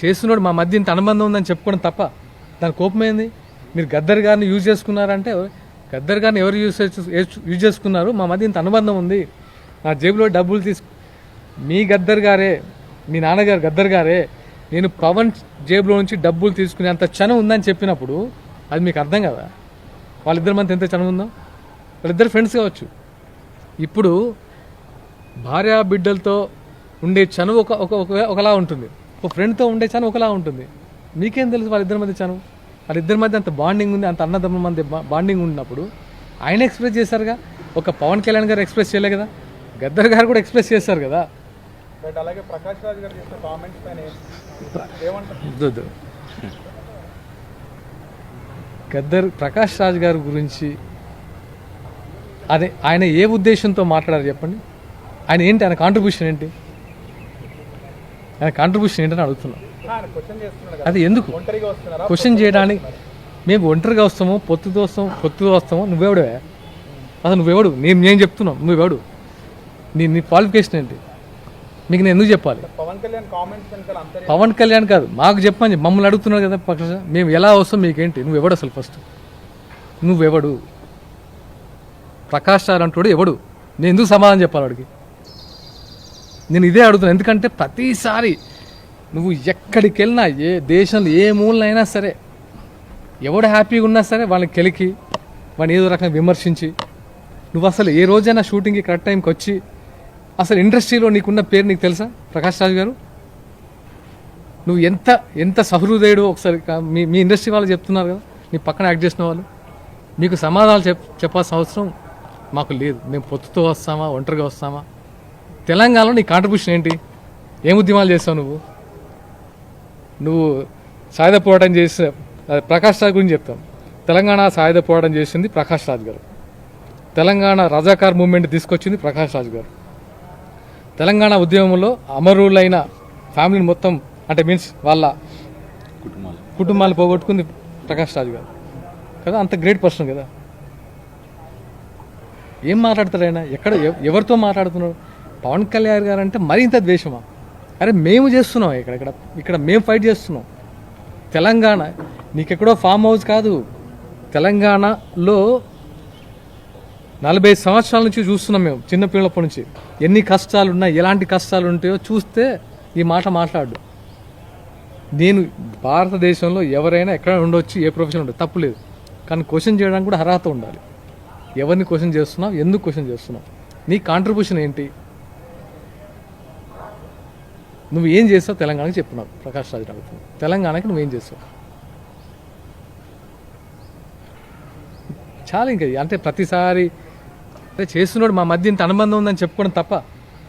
చేస్తున్నాడు మా మధ్య ఇంత అనుబంధం ఉందని చెప్పుకోవడం తప్ప దాని కోపమేంది? మీరు గద్దర్ గారిని యూజ్ చేసుకున్నారంటే గద్దర్ గారిని ఎవరు యూజ్ చేసుకున్నారు? మా మధ్య ఇంత అనుబంధం ఉంది, నా జేబులో డబ్బులు మీ గద్దర్ గారే, మీ నాన్నగారు గద్దర్ గారే నేను పవన్ జేబులో నుంచి డబ్బులు తీసుకునే అంత చనం ఉందని చెప్పినప్పుడు అది మీకు అర్థం కదా? వాళ్ళిద్దరి మధ్య ఎంత చనం ఉందో? వాళ్ళిద్దరు ఫ్రెండ్స్ కావచ్చు. ఇప్పుడు భార్యా బిడ్డలతో ఉండే చనువు ఒకలా ఉంటుంది, ఒక ఫ్రెండ్తో ఉండే చనువు ఒకలా ఉంటుంది. మీకేం తెలుసు వాళ్ళిద్దరి మధ్య చనువు? వాళ్ళిద్దరి మధ్య అంత బాండింగ్ ఉంది, అంత అన్నదమ్ముల మధ్య బాండింగ్ ఉన్నప్పుడు ఆయన ఎక్స్ప్రెస్ చేశారుగా. ఒక పవన్ కళ్యాణ్ గారు ఎక్స్ప్రెస్ చేయలే కదా, గద్దర్ గారు కూడా ఎక్స్ప్రెస్ చేశారు కదా. అలాగే ప్రకాష్ రాజ్ గారు చేసిన కామెంట్స్ పైన ప్రకాష్ రాజ్ గారి గురించి అదే ఆయన ఏ ఉద్దేశంతో మాట్లాడారు చెప్పండి? ఆయన ఏంటి, ఆయన కాంట్రిబ్యూషన్ ఏంటి? ఆయన కాంట్రిబ్యూషన్ ఏంటని అడుగుతున్నాం. అది ఎందుకు క్వశ్చన్ చేయడానికి? మేము ఒంటరిగా వస్తాము, పొత్తుతో వస్తాము. నువ్వెవడే అసలు? నువ్వెవడు? నేను చెప్తున్నావు, నువ్వెవడు? నీ క్వాలిఫికేషన్ ఏంటి? మీకు నేను ఎందుకు చెప్పాలి? పవన్ కళ్యాణ్ కాదు, మాకు చెప్పని మమ్మల్ని అడుగుతున్నాడు కదా పక్ష. మేము ఎలా వస్తాం మీకేంటి? నువ్వెవడు అసలు? ఫస్ట్ నువ్వెవడు? ప్రకాష్ రాజ్ అంటాడు ఎవడు? నేను ఎందుకు సమాధానం చెప్పాలి వాడికి? నేను ఇదే అడుగుతున్నాను. ఎందుకంటే ప్రతిసారి నువ్వు ఎక్కడికి వెళ్ళినా, ఏ దేశంలో ఏ మూలనైనా సరే, ఎవడు హ్యాపీగా ఉన్నా సరే వాళ్ళని కెలికి, వాడిని ఏదో రకంగా విమర్శించి, నువ్వు అసలు ఏ రోజైనా షూటింగ్కి కరెక్ట్ టైంకి వచ్చి, అసలు ఇండస్ట్రీలో నీకున్న పేరు నీకు తెలుసా ప్రకాష్ రాజ్ గారు? నువ్వు ఎంత సహృదయుడు ఒకసారి మీ ఇండస్ట్రీ వాళ్ళు చెప్తున్నారు కదా, నీ పక్కన యాక్ట్ చేసిన వాళ్ళు. మీకు సమాధానాలు చెప్పాల్సిన అవసరం మాకు లేదు. మేము పొత్తుతో వస్తామా, ఒంటరిగా వస్తామా? తెలంగాణలో నీ కాంట్రిబ్యూషన్ ఏంటి? ఏం ఉద్యమాలు చేస్తావు నువ్వు సాయుధ పోరాటం చేసిన ప్రకాష్ రాజ్ గురించి చెప్తాం. తెలంగాణ సాయుధ పోరాటం చేసింది ప్రకాష్ రాజ్ గారు. తెలంగాణ రజాకార్ మూవ్మెంట్ తీసుకొచ్చింది ప్రకాష్ రాజ్ గారు. తెలంగాణ ఉద్యమంలో అమరులైన ఫ్యామిలీని మొత్తం, అంటే మీన్స్ వాళ్ళ కుటుంబాలు పోగొట్టుకుంది ప్రకాష్ రాజ్ గారు కదా. అంత గ్రేట్ పర్సన్ కదా. ఏం మాట్లాడతారు ఆయన? ఎక్కడ ఎవరితో మాట్లాడుతున్నారు? పవన్ కళ్యాణ్ గారు అంటే మరింత ద్వేషమా? అరే మేము చేస్తున్నాం, ఇక్కడ మేము ఫైట్ చేస్తున్నాం. తెలంగాణ నీకెక్కడో ఫామ్ హౌస్ కాదు, తెలంగాణలో 40 సంవత్సరాల నుంచి చూస్తున్నాం మేము, చిన్నపిల్లప్పటి నుంచి. ఎన్ని కష్టాలు ఉన్నాయి, ఎలాంటి కష్టాలు ఉంటాయో చూస్తే ఈ మాట మాట్లాడు. నేను భారతదేశంలో ఎవరైనా ఎక్కడ ఉండొచ్చు, ఏ ప్రొఫెషన్ ఉండదు, తప్పులేదు. కానీ క్వశ్చన్ చేయడానికి కూడా అర్హత ఉండాలి. ఎవరిని క్వశ్చన్ చేస్తున్నావు, ఎందుకు క్వశ్చన్ చేస్తున్నావు, నీ కాంట్రిబ్యూషన్ ఏంటి, నువ్వు ఏం చేస్తావు తెలంగాణకి చెప్తున్నావు. ప్రకాష్ రాజ్ అడుగుతున్నావు, తెలంగాణకి నువ్వేం చేస్తావు? చాలా ఇంకా అంటే ప్రతిసారి చేస్తున్నాడు మా మధ్య ఇంత అనుబంధం ఉందని చెప్పుకోవడం తప్ప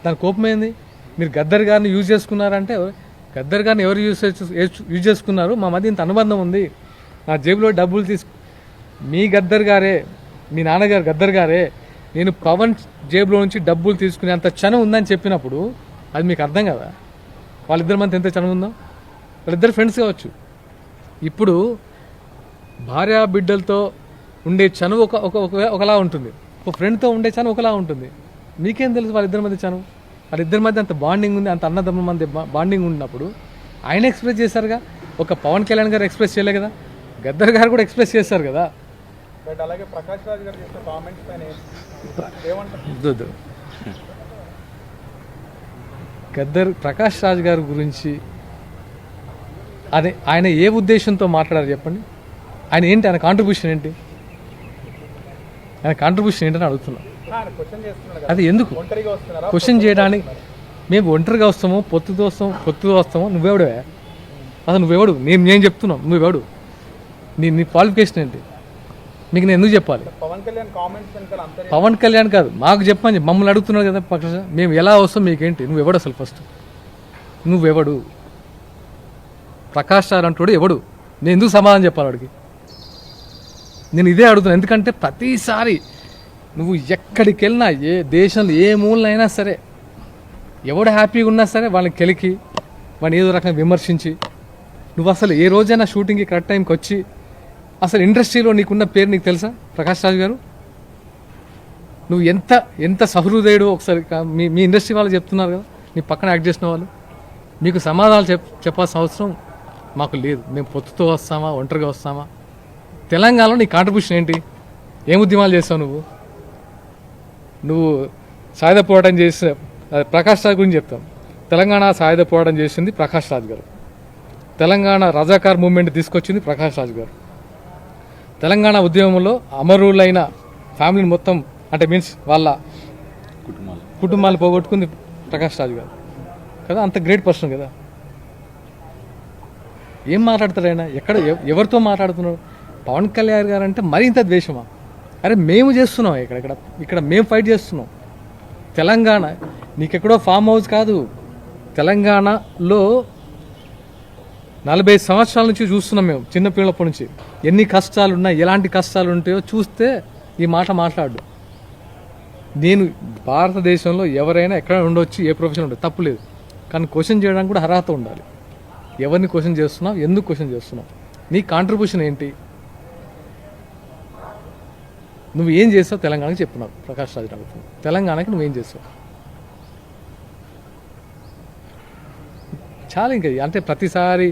దాని కోపమేంది? మీరు గద్దర్ గారిని యూజ్ చేసుకున్నారంటే గద్దర్ గారిని ఎవరు యూజ్ చేసుకున్నారు? మా మధ్య ఇంత అనుబంధం ఉంది, నా జేబులో డబ్బులు మీ గద్దర్ గారే, మీ నాన్నగారు గద్దర్ గారే నేను పవన్ జేబులో నుంచి డబ్బులు తీసుకునే అంత చనం ఉందని చెప్పినప్పుడు అది మీకు అర్థం కదా? వాళ్ళిద్దరి మధ్య ఎంత చనువు ఉందో? వాళ్ళిద్దరు ఫ్రెండ్స్ కావచ్చు. ఇప్పుడు భార్యా బిడ్డలతో ఉండే చనువు ఒకలా ఉంటుంది, ఒక ఫ్రెండ్తో ఉండే చనువు ఒకలా ఉంటుంది. మీకేం తెలుసు వాళ్ళిద్దరి మధ్య చనువు? వాళ్ళిద్దరి మధ్య అంత బాండింగ్ ఉంది, అంత అన్నదమ్ముల మధ్య బాండింగ్ ఉన్నప్పుడు ఆయన ఎక్స్ప్రెస్ చేశారుగా. ఒక పవన్ కళ్యాణ్ గారు ఎక్స్ప్రెస్ చేయలే కదా, గద్దర్ గారు కూడా ఎక్స్ప్రెస్ చేశారు కదా. అలాగే ప్రకాష్ రాజ్ గారు చేసిన కామెంట్స్ పైన ప్రకాష్ రాజ్ గారి గురించి అదే ఆయన ఏ ఉద్దేశంతో మాట్లాడారు చెప్పండి? ఆయన ఏంటి, ఆయన కాంట్రిబ్యూషన్ ఏంటి? ఆయన కాంట్రిబ్యూషన్ ఏంటని అడుగుతున్నాం. అది ఎందుకు క్వశ్చన్ చేయడానికి? మేము ఒంటరిగా వస్తాము, పొత్తుతో వస్తాము. నువ్వెవడే అసలు? నువ్వెవడు? నేను చెప్తున్నావు, నువ్వెవడు? నీ క్వాలిఫికేషన్ ఏంటి? మీకు నేను ఎందుకు చెప్పాలి? పవన్ కళ్యాణ్ కాదు, మాకు చెప్పని మమ్మల్ని అడుగుతున్నాడు కదా పక్ష. మేము ఎలా వస్తాం మీకేంటి? నువ్వెవడు అసలు? ఫస్ట్ నువ్వెవడు? ప్రకాష్ రాజ్ అంటాడు ఎవడు? నేను ఎందుకు సమాధానం చెప్పాలి వాడికి? నేను ఇదే అడుగుతున్నాను. ఎందుకంటే ప్రతిసారి నువ్వు ఎక్కడికి వెళ్ళినా, ఏ దేశంలో ఏ మూలనైనా సరే, ఎవడు హ్యాపీగా ఉన్నా సరే వాళ్ళని కెలికి, వాడిని ఏదో రకంగా విమర్శించి, నువ్వు అసలు ఏ రోజైనా షూటింగ్కి కరెక్ట్ టైంకి వచ్చి, అసలు ఇండస్ట్రీలో నీకున్న పేరు నీకు తెలుసా ప్రకాష్ రాజ్ గారు? నువ్వు ఎంత సహృదయుడు ఒకసారి మీ ఇండస్ట్రీ వాళ్ళు చెప్తున్నారు కదా, నీ పక్కన యాక్ట్ చేసిన వాళ్ళు. మీకు సమాధానాలు చెప్పాల్సిన అవసరం మాకు లేదు. మేము పొత్తుతో వస్తామా, ఒంటరిగా వస్తామా? తెలంగాణలో నీ కాంట్రిబ్యూషన్ ఏంటి? ఏం ఉద్యమాలు చేస్తావు నువ్వు సాయుధ పోరాటం చేసిన ప్రకాష్ రాజ్ గురించి చెప్తాం. తెలంగాణ సాయుధ పోరాటం చేసింది ప్రకాష్ రాజ్ గారు. తెలంగాణ రజాకార్ మూవ్మెంట్ తీసుకొచ్చింది ప్రకాష్ రాజ్ గారు. తెలంగాణ ఉద్యమంలో అమరులైన ఫ్యామిలీని మొత్తం అంటే మీన్స్ వాళ్ళ కుటుంబాలు పోగొట్టుకుంది ప్రకాష్ రాజ్ గారు కదా. అంత గ్రేట్ పర్సన్ కదా. ఏం మాట్లాడతాడు ఆయన? ఎక్కడ ఎవరితో మాట్లాడుతున్నాడు? పవన్ కళ్యాణ్ గారు అంటే మరీ ఇంత ద్వేషమా? అరే మేము చేస్తున్నాం, ఇక్కడ మేము ఫైట్ చేస్తున్నాం. తెలంగాణ నీకెక్కడో ఫామ్ హౌస్ కాదు. తెలంగాణలో 40 సంవత్సరాల నుంచి చూస్తున్నాం మేము, చిన్నపిల్లప్పటి నుంచి. ఎన్ని కష్టాలు ఉన్నాయి, ఎలాంటి కష్టాలు ఉంటాయో చూస్తే ఈ మాట మాట్లాడు. నేను భారతదేశంలో ఎవరైనా ఎక్కడ ఉండొచ్చు, ఏ ప్రొఫెషన్ ఉండదు, తప్పు లేదు. కానీ క్వశ్చన్ చేయడానికి కూడా అర్హత ఉండాలి. ఎవరిని క్వశ్చన్ చేస్తున్నావు, ఎందుకు క్వశ్చన్ చేస్తున్నావు, నీ కాంట్రిబ్యూషన్ ఏంటి, నువ్వు ఏం చేస్తావు తెలంగాణకి చెప్తున్నావు. ప్రకాష్ రాజ్ అడుగుతున్నావు, తెలంగాణకి నువ్వేం చేస్తావు? చాలా ఇంకా అంటే ప్రతిసారి